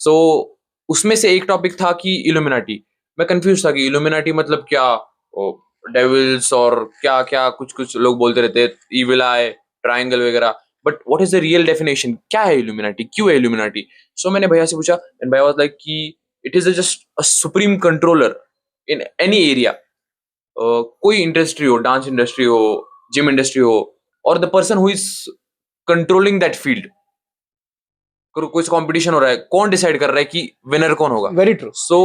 सो उसमें से एक टॉपिक था कि इल्यूमिनाटी। मैं कंफ्यूज था कि इल्यूमिनाटी मतलब क्या, डेविल्स और क्या क्या कुछ कुछ लोग बोलते रहते, इविल आई, ट्रायंगल वगैरह। But what is the real definition, क्या है इल्यूमिनाटी, क्यों है इल्यूमिनाटी? सो मैंने भैया से पूछा एंड भैया वाज लाइक कि it is just a supreme controller in any area. कोई इंडस्ट्री हो, डांस इंडस्ट्री हो, जिम इंडस्ट्री हो, और the person who is controlling that field. कुछ कंपटीशन हो रहा है, कौन डिसाइड कर रहा है कि विनर कौन होगा? Very true. सो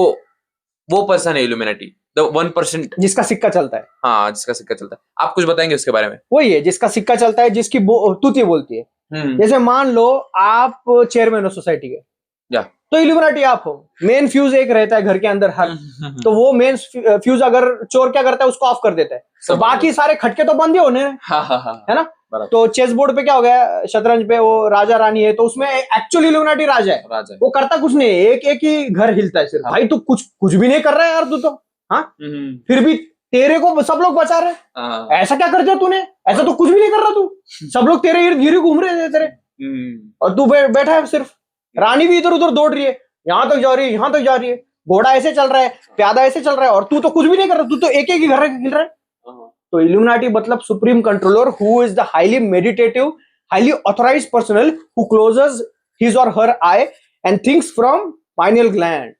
वो पर्सन है इल्यूमिनाटी, द 1%। जिसका सिक्का चलता है। हाँ, जिसका सिक्का चलता है। आप कुछ बताएंगे उसके बारे में? वही है जिसका सिक्का चलता है, जिसकी तूती बोलती है। जैसे मान लो आप चेयरमैन हो सोसाइटी के, या तो इल्यूमिनाटी आप हो। मेन फ्यूज एक रहता है घर के अंदर हर, तो वो मेन फ्यूज अगर चोर क्या करता है उसको ऑफ कर देता है, तो बाकी सारे खटके तो बंद ही होने हैं, है ना? तो चेस बोर्ड पे क्या हो गया, शतरंज पे वो राजा रानी है, तो उसमें एक्चुअली इल्यूमिनाटी राजा है। वो करता कुछ नहीं, एक एक ही घर हिलता है सिर्फ। भाई तू कुछ भी नहीं कर रहा है यार, तू तो हाँ, फिर भी तेरे को सब लोग बचा रहे। ऐसा क्या कर दिया तूने? ऐसा तो कुछ भी नहीं कर रहा तू, सब लोग तेरे इर्द गिर्द घूम रहे हैं तेरे, और तू बैठा है सिर्फ। रानी भी इधर उधर दौड़ रही है, यहां तक जा रही है, यहां तक जा रही है, घोड़ा ऐसे चल रहा है, प्यादा ऐसे चल रहा है, और तू तो कुछ भी नहीं कर रहा, तू तो एक एक ही घर हिल रहा है। तो इल्यूमिनाटी मतलब supreme controller who is the highly meditative, highly authorised personal who closes his or her eye and thinks from pineal gland.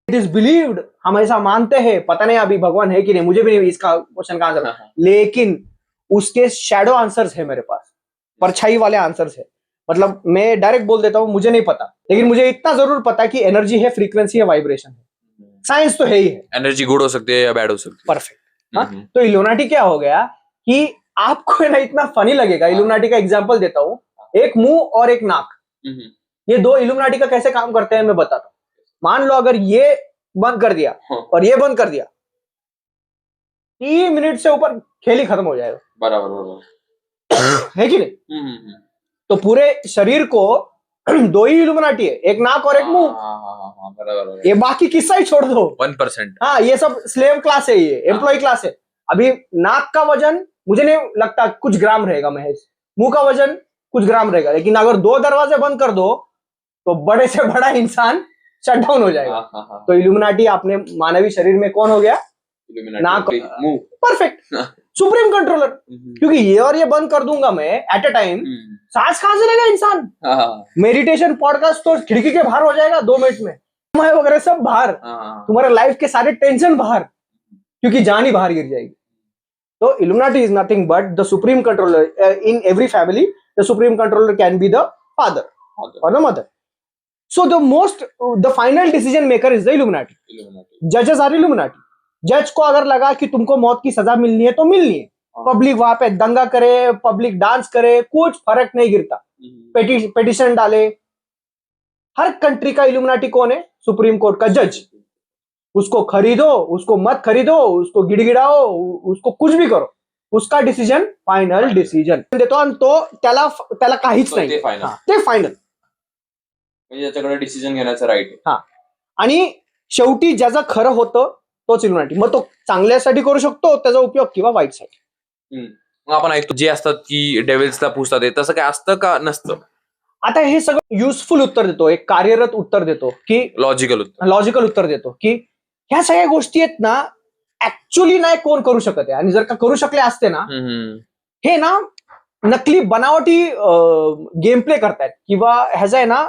It is believed, हम ऐसा मानते हैं, पता नहीं अभी भगवान है कि नहीं, मुझे भी नहीं इसका क्वेश्चन का आंसर, लेकिन उसके शैडो आंसर्स है मेरे पास, परछाई वाले आंसर्स है। मतलब मैं डायरेक्ट बोल देता हूं मुझे नहीं पता, लेकिन मुझे इतना जरूर पता है कि एनर्जी है, फ्रीक्वेंसी है, वाइब्रेशन है। साइंस तो है ही है, एनर्जी गुड हो सकती है या बैड हो सकती है। परफेक्ट। तो इल्यूमिनाटी क्या हो गया कि आपको ना इतना फनी लगेगा। इल्यूमिनाटी का एग्जांपल देता हूं, एक मुंह और एक नाक, ये दो इल्यूमिनाटी का कैसे काम करते हैं मैं बताता हूं। मान लो अगर ये बंद कर दिया और ये बंद कर दिया, 3 मिनट से ऊपर खेल ही खत्म हो जाएगा। बराबर है कि नहीं? तो पूरे शरीर को दो ही इल्यूमिनाटी है, एक नाक और एक मुंह। ये बाकी किस्सा ही छोड़ दो, 1%। हाँ, ये सब स्लेव क्लास है, ये एम्प्लॉय क्लास है। अभी नाक का वजन मुझे नहीं लगता कुछ ग्राम रहेगा महेश, मुंह का वजन कुछ ग्राम रहेगा, लेकिन अगर 2 दरवाजे बंद कर दो तो बड़े से बड़ा इंसान शट डाउन हो जाएगा। तो इल्यूमिनाटी अपने मानवीय शरीर में कौन हो गया? नाक, मुंह, परफेक्ट, सुप्रीम कंट्रोलर। क्योंकि ये और ये बंद कर दूंगा मैं एट ए टाइम, सांस कहां से लेगा इंसान? मेडिटेशन पॉडकास्ट तो खिड़की के बाहर हो जाएगा 2 मिनट में, वगैरह सब बाहर, तुम्हारे लाइफ के सारे टेंशन बाहर, क्योंकि जान ही बाहर गिर जाएगी। तो illuminati is nothing but the supreme controller in every family. The supreme controller can be the father or the mother. So the final decision maker is the illuminati. जजेस आर इल्यूमिनाटी। जज को अगर लगा कि तुमको मौत की सजा मिलनी है तो मिलनी है, पब्लिक वहां पे दंगा करे, पब्लिक डांस करे, कुछ फर्क नहीं गिरता, पेटिशन डाले। हर कंट्री का इल्यूमिनाटी कौन है? सुप्रीम कोर्ट का जज। उसको खरीदो, उसको मत खरीदो, उसको गिड़गिड़ाओ, उसको कुछ भी करो, उसका डिसिजन फायनल डिसिजन देतो, आणि तो त्याला काहीच नाही, ते फायनल, त्याच्याकडे डिसिजन घेण्याचा राईट आहे। हा, आणि शेवटी ज्याचं खरं होतं तोच इल्यूमिनाटी। मग तो चांगल्यासाठी करू शकतो त्याचा उपयोग किंवा वाईटसाठी। मग आपण ऐकतो जे असतात की डेव्हिल्सला पूजतात, तसं काय असतं का नसतं? आता हे सगळं युजफुल उत्तर देतो, एक कार्यरत उत्तर देतो, की लॉजिकल उत्तर देतो की ह्या सगळ्या गोष्टी आहेत ना ऍक्च्युअली नाही कोण करू शकत आहे, आणि जर का करू शकले असते ना, हे ना नकली बनावटी गेम प्ले करतायत किंवा ह्याचा आहे ना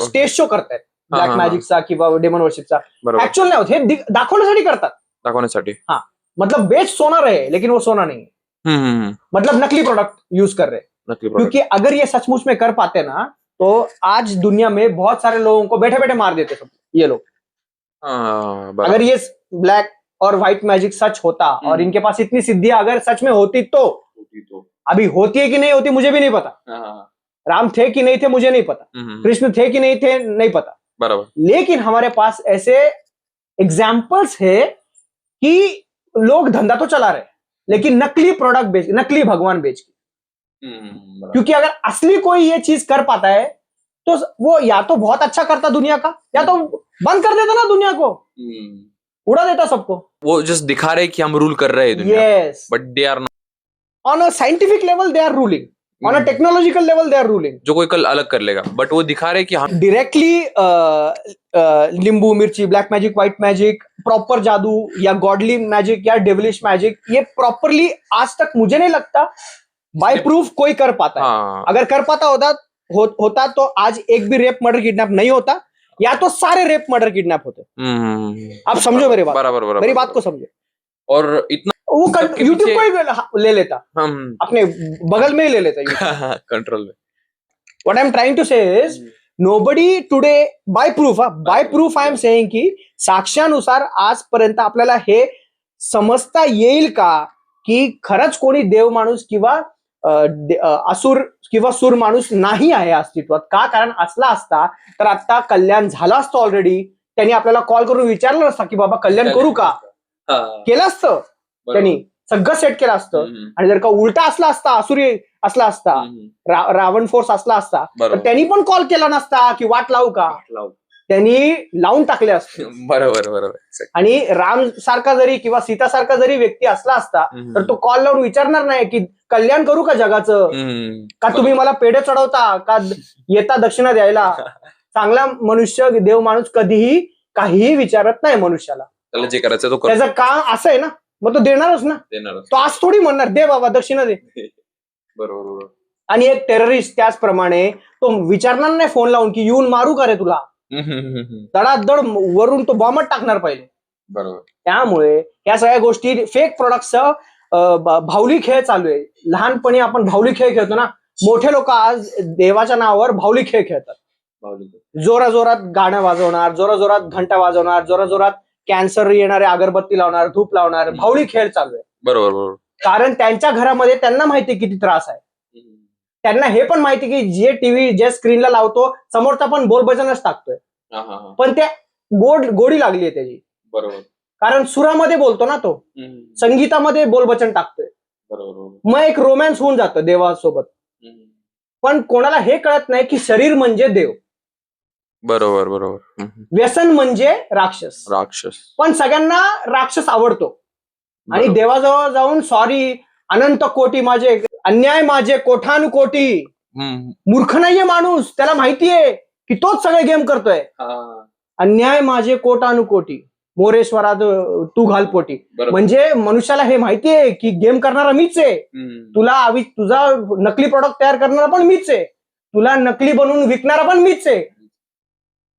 स्टेज शो करतायत, ब्लॅक मॅजिकचा किंवा डेमन वर्शिपचा। ऍक्च्युअल नाही होत, हे दाखवण्यासाठी करतात, दाखवण्यासाठी। हाँ, मतलब बेच सोना रहे लेकिन वो सोना नहीं है, मतलब नकली प्रोडक्ट यूज कर रहे। क्योंकि अगर ये सचमुच में कर पाते ना तो आज दुनिया में बहुत सारे लोगों को बैठे बैठे मार देते सब ये लोग। अगर ये ब्लैक और व्हाइट मैजिक सच होता और इनके पास इतनी सिद्धियां अगर सच में होती तो अभी होती है कि नहीं होती मुझे भी नहीं पता, राम थे कि नहीं थे मुझे नहीं पता, कृष्ण थे कि नहीं थे नहीं पता, बराबर। लेकिन हमारे पास ऐसे एग्जाम्पल्स है कि लोग धंधा तो चला रहे लेकिन नकली प्रोडक्ट बेच, नकली भगवान बेच के। क्योंकि अगर असली कोई ये चीज कर पाता है तो वो या तो बहुत अच्छा करता दुनिया का, या तो बंद कर देता ना दुनिया को, उड़ा देता सबको। वो जस्ट दिखा रहे कि हम रूल कर रहे हैं दुनिया, yes, but they are not on a scientific level, they are ruling. On a technological level they are ruling. जो कोई कल अलग कर लेगा, बट वो दिखा रहे कि हम डायरेक्टली नींबू मिर्ची, black magic, white magic, proper जादू या गॉडली मैजिक या डेविलिश मैजिक, ये प्रॉपरली आज तक मुझे नहीं लगता बाय प्रूफ कोई कर पाता है. हाँ अगर कर पाता होता तो आज एक भी रेप मर्डर किडनैप नहीं होता, या तो सारे रेप मर्डर किडनैप होते. आप समझो मेरी बात, बराबर बराबर मेरी बात को समझो. और इतना वो सबके यूट्यूब पीछे- को ही ले लेता, हम अपने बगल में ही ले लेता. कंट्रोल में. What I'm trying to say is nobody today by proof I am saying की साक्ष्यानुसार आजपर्यंत आपल्याला हे समजता येईल का की खरंच कोणी देव माणूस किंवा असुर किंवा सूर माणूस नाही आहे अस्तित्वात. का? कारण असला असता तर आता कल्याण झालं असतं ऑलरेडी. त्यांनी आपल्याला कॉल करून विचारलं असतं की बाबा कल्याण करू का, केलं असतं त्यांनी, सगळं सेट केलं असतं. आणि जर का उलटा असला असता, असुरी असला असता, रावण फोर्स असला असता, तर त्यांनी पण कॉल केला नसता की वाट लावू का, त्यांनी लावून टाकले असते. बरोबर बरोबर. आणि राम सारखा जरी किंवा सीता सारखा जरी व्यक्ती असला असता तर तो कॉल लावून विचारणार नाही की कल्याण करू का जगाचं, का तुम्ही मला पेढे चढवता, का येता दक्षिणा द्यायला. चांगला मनुष्य, देव माणूस कधीही काहीही विचारत नाही मनुष्याला. त्याला जे करायचं तो त्याचं काम असं आहे ना, मग तो देणारच ना. तो आज थोडी म्हणणार दे बाबा दक्षिणा दे. बरोबर. आणि एक टेररिस्ट त्याचप्रमाणे तो विचारणार नाही फोन लावून की येऊन मारू का रे तुला, दडादड वरून तो बॉम्बच टाकणार पहिले. बरोबर. त्यामुळे या सगळ्या गोष्टी फेक प्रोडक्टचं भावली खेळ चालू आहे. लहानपणी आपण भावली खेळ खेळतो ना, मोठे लोक आज देवाच्या नावावर भावली खेळ खेळतात. जोरा जोरात गाणं वाजवणार, जोरा जोरात घंटा वाजवणार, जोरा जोरात कॅन्सर येणारे अगरबत्ती लावणार, धूप लावणार, भावली खेळ चालू आहे. बरोबर बरोबर. कारण त्यांच्या घरामध्ये त्यांना माहिती किती त्रास आहे. त्यांना हे पण माहिती की जे टीव्ही जे स्क्रीनला लावतो समोरचा पण बोलबजनच टाकतोय, पण त्या गोडी लागली आहे त्याची. बरोबर. कारण सुरामध्ये बोलतो ना तो, संगीतामध्ये बोलबचन टाकतोय. बरोबर. मग एक रोमॅन्स होऊन जातं देवासोबत. पण कोणाला हे कळत नाही की शरीर म्हणजे देव, बरोबर बरोबर. व्यसन म्हणजे राक्षस. पण सगळ्यांना राक्षस आवडतो. आणि देवाजवळ जाऊन सॉरी अनंत कोटी माझे अन्याय, माझे कोठानुकोटी. मूर्ख नाहीये माणूस, त्याला माहितीये की तोच सगळे गेम करतोय. अन्याय माझे कोटानुकोटी, मोरेश्वरा तू घालपोटी. म्हणजे मनुष्याला हे माहितीये की गेम करणारा मीच आहे. तुझा नकली प्रॉडक्ट तयार करणारा पण मीच आहे, तुला नकली बनवून विकणारा पण मीच आहे.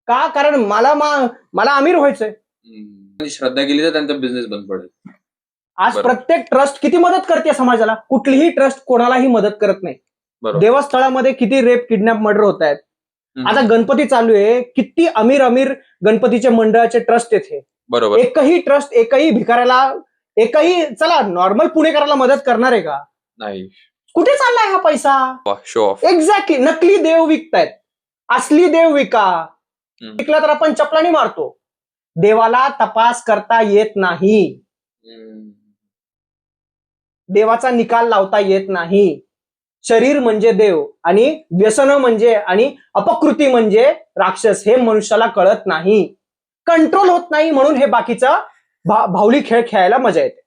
का? कारण मला अमीर व्हायचंय. श्रद्धा केली तर त्यांचा बिझनेस बंद पडेल. आज प्रत्येक ट्रस्ट किती मदत करते समाजाला? कुठलीही ट्रस्ट कोणालाही मदत करत नाही. देवस्थळामध्ये किती रेप, किडनॅप, मर्डर होत आहेत. आता गणपती चालू आहे, किती अमीर गणपतीचे मंडळाचे ट्रस्ट येथे. बरोबर. एकही ट्रस्ट, एकही भिकाऱ्याला, एकही चला नॉर्मल पुणेकराला मदत करणार आहे का? नाही. कुठे चाललाय हा पैसा? Show off. एक्झॅक्टली. नकली देव विकतायत, असली देव विका. विकला तर आपण चपलानी मारतो. देवाला तपास करता येत नाही, देवाचा निकाल लावता येत नाही. शरीर म्हणजे देव आणि व्यसन म्हणजे आणि अपकृती म्हणजे राक्षस, हे मनुष्याला कळत नाही, कंट्रोल होत नाही. म्हणून हे बाकीचा भावली खेळ खेळायला मजा येते.